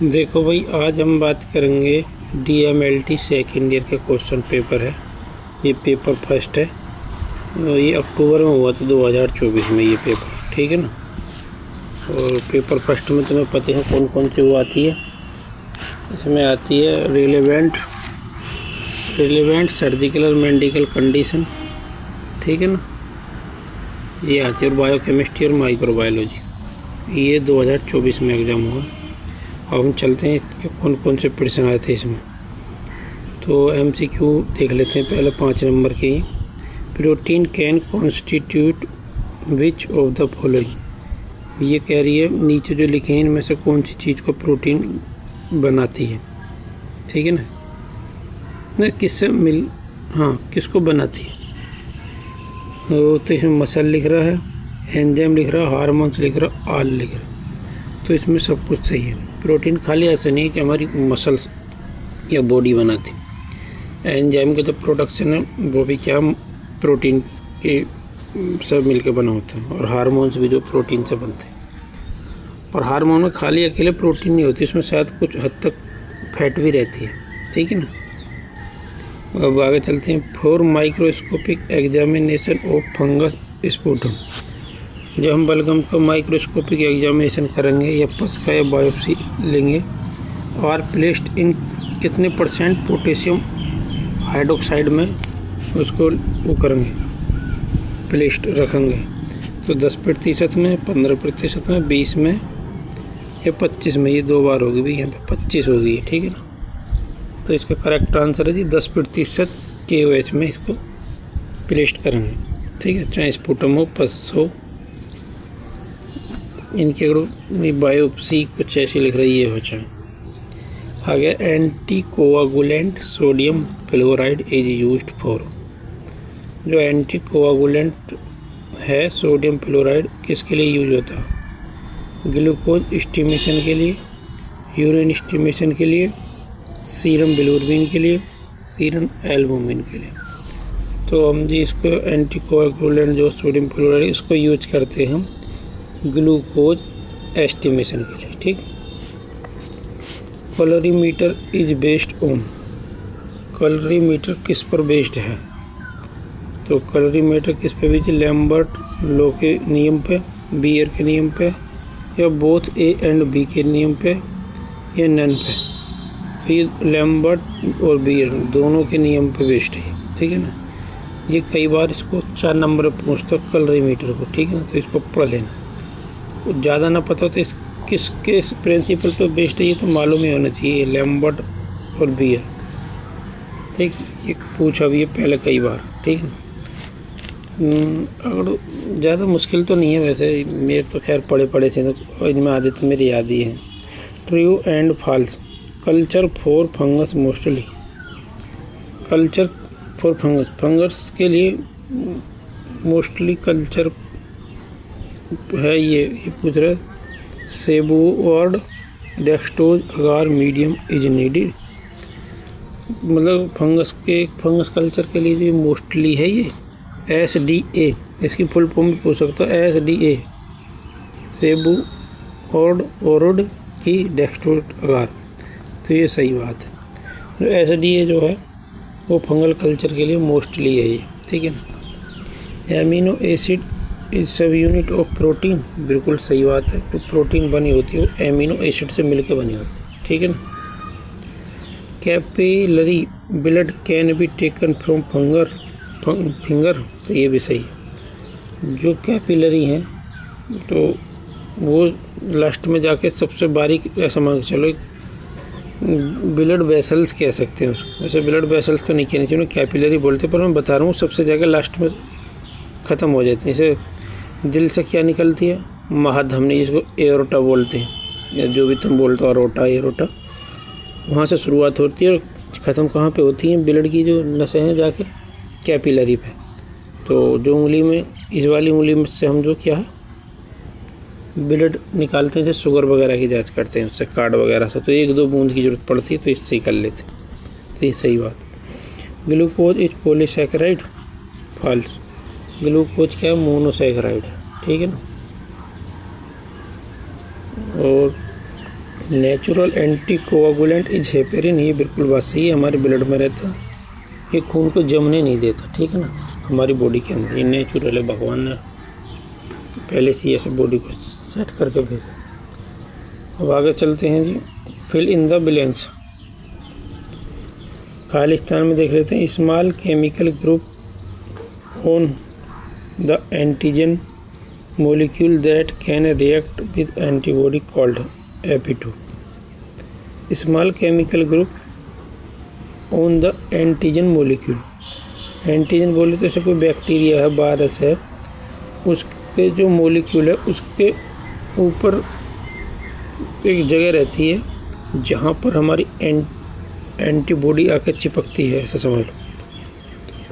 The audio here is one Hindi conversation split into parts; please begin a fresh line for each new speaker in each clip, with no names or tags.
देखो भाई, आज हम बात करेंगे DMLT सेकेंड ईयर के क्वेश्चन पेपर है। ये पेपर फर्स्ट है। ये अक्टूबर में हुआ था 2024 में ये पेपर, ठीक है ना। और पेपर फर्स्ट में तुम्हें पता है कौन कौन सी वो आती है। इसमें आती है रिलेवेंट सर्जिकल और मेडिकल कंडीशन, ठीक है ना। ये आती है और बायोकेमिस्ट्री और माइक्रोबायोलॉजी। ये 2024 में एग्ज़ाम हुआ। अब हम चलते हैं कि कौन कौन से प्रश्न आए थे इसमें। तो MCQ देख लेते हैं पहले 5 नंबर के ही। Protein can constitute which of the following. ये कह रही है नीचे जो लिखे हैं इनमें से कौन सी चीज़ को प्रोटीन बनाती है, ठीक है ना किससे किसको बनाती है। तो इसमें मसल लिख रहा है, एंजाइम लिख रहा है, हार्मोन्स लिख रहा है, ऑल लिख रहा है। तो इसमें सब कुछ सही है। प्रोटीन खाली ऐसा नहीं है कि हमारी मसल्स या बॉडी बनाती। एंजाइम के तो प्रोडक्शन है, वो भी क्या प्रोटीन के सब मिलकर बना होता है। और हार्मोन्स भी जो प्रोटीन से बनते हैं। पर हार्मोन में खाली अकेले प्रोटीन नहीं होती, इसमें शायद कुछ हद तक फैट भी रहती है, ठीक है ना। अब आगे चलते हैं। For microscopic examination of fungus sputum. जब हम बलगम का माइक्रोस्कोपिक एग्जामिनेशन करेंगे या पस का या बायोप्सी लेंगे, और प्लेस्ड इन कितने % पोटेशियम हाइड्रोक्साइड में उसको वो करेंगे, प्लेस्ड रखेंगे। तो 10% में, 15% में, 20 में या 25 में। ये 2 बार होगी भाई, यहाँ पे 25 होगी, ठीक है ना। तो इसका करेक्ट आंसर है जी 10% KOH में इसको प्लेस्ड करेंगे, ठीक है। चाहे स्पुटम हो, पस हो, इनकी अगर बायोप्सी कुछ ऐसी लिख रही है हो चाहे। आगे anti coagulant sodium fluoride is used for. जो एंटी कोआगुलेंट है सोडियम फ्लोराइड किसके लिए यूज होता है? ग्लूकोज स्टिमुलेशन के लिए, यूरिन स्टिमुलेशन के लिए, सीरम बिलिरुबिन के लिए, सीरम एल्बुमिन के लिए। तो हम जी इसको एंटी कोआगुलेंट जो सोडियम फ्लोराइड इसको यूज करते हैं हम ग्लूकोज एस्टिमेशन के लिए, ठीक। Calorimeter is based on. Calorimeter किस पर बेस्ड है? तो कैलोरीमीटर किस पे बेस्ड? लैम्बर्ट लॉ के नियम पे, बीयर के नियम पे, या बोथ A एंड B के नियम पे, या नन पे। फिर लैम्बर्ट और बीयर दोनों के नियम पे बेस्ड है, ठीक है ना। ये कई बार इसको 4 नंबर पर पूछता है कैलोरीमीटर को, ठीक है ना। तो इसको पढ़ लेना। ज़्यादा ना पता हो तो किसके प्रिंसिपल पर बेस्ड है ये तो मालूम ही होना चाहिए, लैम्बर्ट और बीयर, ठीक। ये पूछा भी है पहले कई बार, ठीक है। अगर ज़्यादा मुश्किल तो नहीं है वैसे, मेरे तो खैर पढ़े से तो इनमें आधे तो मेरी याद ही है। True and false. Culture for fungus mostly. Culture for fungus के लिए मोस्टली कल्चर है ये पूछ रहा है। Sabouraud dextrose agar medium is needed. मतलब फंगस कल्चर के लिए जो मोस्टली है ये SDA, इसकी फुल फॉर्म भी पूछ सकता है SDA, सेबू वर्ड की डेक्सटोज अगार। तो ये सही बात है। जो SDA जो है वो फंगल कल्चर के लिए मोस्टली है ये, ठीक है ना। एमिनो एसिड इस सब यूनिट ऑफ प्रोटीन, बिल्कुल सही बात है। तो प्रोटीन बनी होती है वो एमिनो एसिड से मिलकर बनी होती है, ठीक है ना। Capillary blood can be taken from finger. तो ये भी सही है। जो कैपिलरी हैं तो वो लास्ट में जाके सबसे बारीक, ऐसा मान के चलो ब्लड वेसल्स कह सकते हैं उसको। वैसे ब्लड वेसल्स तो नहीं कहने चाहिए, कैपिलरी बोलते, पर मैं बता रहा हूँ सबसे जाके लास्ट में ख़त्म हो जाती है। जैसे दिल से क्या निकलती है? महाधमनी, जिसको एरोटा बोलते हैं, या जो भी तुम बोलते हो, अरोटा एरोटा, वहाँ से शुरुआत होती है और ख़त्म कहाँ पे होती है? ब्लड की जो नसें हैं जाके कैपिलरी पे। तो जो उंगली में, इस वाली उंगली में से हम जो क्या है ब्लड निकालते हैं, जैसे शुगर वगैरह की जांच करते हैं उससे, कार्ड वगैरह से, तो 1-2 बूंद की ज़रूरत पड़ती है, तो इससे ही कर लेते हैं। तो ये सही बात। Glucose is polysaccharide. False. Glucose क्या है? मोनोसैकेराइड है, ठीक है ना। और natural anticoagulant is heparin, ये बिल्कुल बात सही है, हमारे ब्लड में रहता है, ये खून को जमने नहीं देता, ठीक है ना, हमारी बॉडी के अंदर। ये नेचुरल है, भगवान ने पहले से ऐसे बॉडी को सेट करके भेजा। अब आगे चलते हैं जी, फिल इन द ब्लैंक्स। खालिस्तान में देख लेते हैं। Small chemical group on the antigen molecule that can react with antibody called AP2. Small chemical group on the antigen molecule. Antigen बोले तो जैसे कोई बैक्टीरिया है, वायरस है, उसके जो मोलिक्यूल है उसके ऊपर एक जगह रहती है जहाँ पर हमारी एंटीबॉडी आकर चिपकती है, ऐसा समझ लो।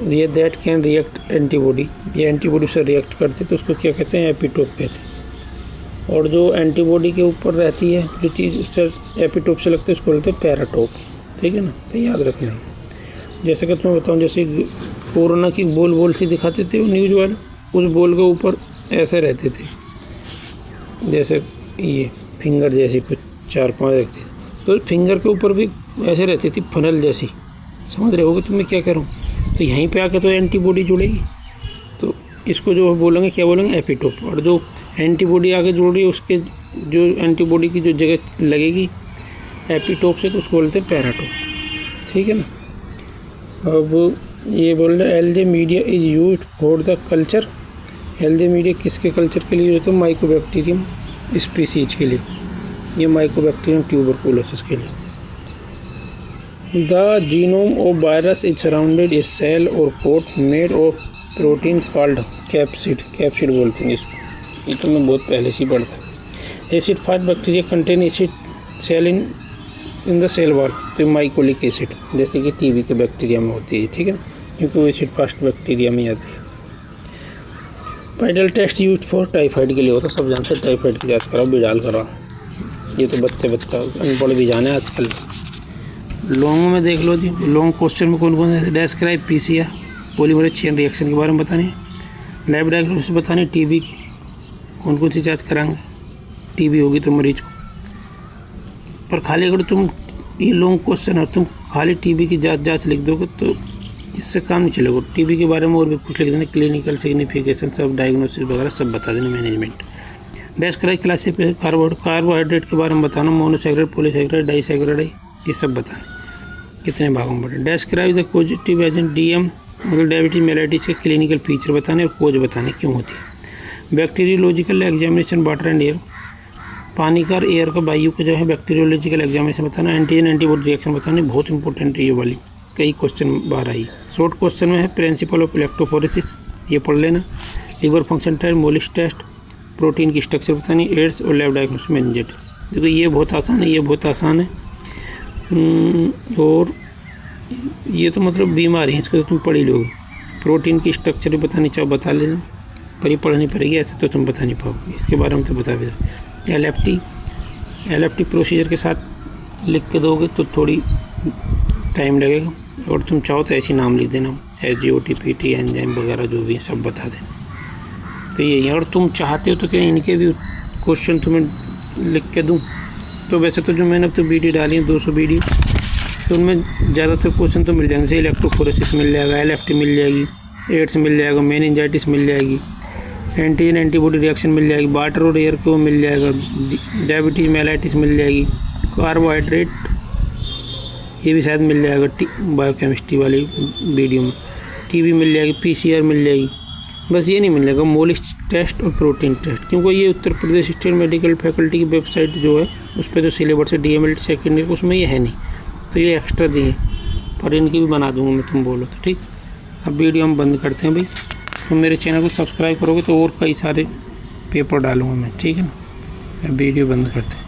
ये दैट कैन रिएक्ट एंटीबॉडी, ये एंटीबॉडी से रिएक्ट करते तो उसको क्या कहते हैं, एपिटोप कहते हैं। और जो एंटीबॉडी के ऊपर रहती है जो चीज़ उससे एपिटोप से लगती है उसको बोलते हैं पैराटोप, ठीक है ना, तो याद रखना। जैसे कि तुम्हें बताऊँ, जैसे कोरोना की बोल सी दिखाते थे वो न्यूज़ वाले, उस बोल के ऊपर ऐसे रहते थे, जैसे ये फिंगर जैसी कुछ 4-5 रहती, तो फिंगर के ऊपर भी ऐसे रहती थी फनल जैसी, समझ रहे होगे तुम्हें क्या करूँ। तो यहीं पे आके तो एंटीबॉडी जुड़ेगी, तो इसको जो बोलेंगे क्या बोलेंगे, एपिटोप। और जो एंटीबॉडी आगे जुड़ रही है उसके जो एंटीबॉडी की जो जगह लगेगी एपिटोप से, तो उसको बोलते हैं पैराटोप, ठीक है ना। अब ये बोल रहे हैं algae media is used for the culture. Algae media किसके कल्चर के लिए होता है, माइकोबैक्टीरियम स्पीसीज के लिए, ये माइकोबैक्टीरियम ट्यूबरकुलोसिस के लिए। The genome of virus is surrounded a cell or coat made of protein called capsid. Capsid बोलते हैं इसको, ये तो मैं बहुत पहले से ही पढ़ता है। Acid fast bacteria contain acid cell in the cell wall, तो माइकोलिक एसिड जैसे कि टीबी के बैक्टीरिया में होती है, ठीक है ना, क्योंकि वो एसिड फास्ट बैक्टीरिया में आती है। Widal test use for typhoid के लिए होता है, सब जानते हैं टाइफाइड की जाँच कराओ, बिडाल कराओ, ये तो बच्चा अनपढ़ भी जाने आजकल। लॉन्ग में देख लो जी, लॉन्ग क्वेश्चन में कौन कौन से, describe PCR polymerase chain reaction के बारे में बतानी, लैब डायग्नोसिस बतानी, टीबी की कौन कौन सी जांच कराएंगे, टीबी होगी तो मरीज को। पर खाली अगर तुम ये लॉन्ग क्वेश्चन और तुम खाली टीबी की जांच लिख दोगे तो इससे काम नहीं चलेगा। टीबी के बारे में और भी कुछ लिख देना, क्लिनिकल सिग्निफिकेशन सब, डायग्नोसिस वगैरह सब बता देना, मैनेजमेंट। डिस्क्राइब क्लासिफिकेशन कार्बोहाइड्रेट के बारे में बताना, मोनोसैकेराइड, पॉलीसैकेराइड, डाइसैकेराइड, ये सब बताना कितने भागों में बढ़े। Describe the positive agent DM मतलब डायबिटीज मेलाइटिस के क्लिनिकल फीचर बताने और कोज बताने क्यों होती है। Bacteriological examination water and air, पानी का और एयर का वायु का जो है बैक्टीरियोलॉजिकल एग्जामिनेशन बताना। एंटीजन एंटीबॉडी रिएक्शन बताने, बहुत इंपॉर्टेंट है ये वाली, कई क्वेश्चन बाहर आई। शॉर्ट क्वेश्चन में है प्रिंसिपल ऑफ इलेक्ट्रोफोरेसिस, ये पढ़ लेना। Liver function test, Molisch test, protein की स्ट्रक्चर बतानी, एड्स और लैब डायग्नोसिस मेनिंजाइटिस। देखो ये बहुत आसान है, ये बहुत आसान है। और ये तो मतलब बीमारी है, इसको तो तुम पढ़ ही लोगे। प्रोटीन की स्ट्रक्चर भी बतानी चाहो बता लेना, पर ये पढ़नी पड़ेगी, ऐसे तो तुम बता नहीं पाओगे, इसके बारे में तो बता भी। एलएफटी प्रोसीजर के साथ लिख के दोगे तो थोड़ी टाइम लगेगा, और तुम चाहो तो ऐसे नाम लिख देना, SGOT-PT एंजाइम वगैरह जो भी है सब बता देना। तो यही है, और तुम चाहते हो तो क्या इनके भी क्वेश्चन तुम्हें लिख के दूँ, तो वैसे तो जो मैंने अब तो वीडियो डाली है 200 वीडियो, तो उनमें ज़्यादातर क्वेश्चन तो मिल जाएंगे, जैसे इलेक्ट्रोफोरेसिस मिल जाएगा, एलएफटी मिल जाएगी, एड्स मिल जाएगा, मेनिंजाइटिस मिल जाएगी, एंटीजन एंटीबॉडी रिएक्शन मिल जाएगी, वाटर और एयर को मिल जाएगा, डायबिटीज मेलाइटिस मिल जाएगी, कार्बोहाइड्रेट ये भी शायद मिल जाएगा बायोकेमिस्ट्री वाली वीडियो में, टीबी मिल जाएगी, पीसीआर मिल जाएगी। बस ये नहीं मिलेगा मोलिस टेस्ट और प्रोटीन टेस्ट, क्योंकि ये Uttar Pradesh state medical faculty की वेबसाइट जो है उस पर जो सिलेबस है DMLT सेकेंड ईयर उसमें ये है नहीं, तो ये एक्स्ट्रा दिए, पर इनकी भी बना दूंगा मैं, तुम बोलो तो ठीक। अब वीडियो हम बंद करते हैं भाई, तुम मेरे चैनल को सब्सक्राइब करोगे तो और कई सारे पेपर डालूंगा मैं, ठीक है ना। अब वीडियो बंद करते हैं।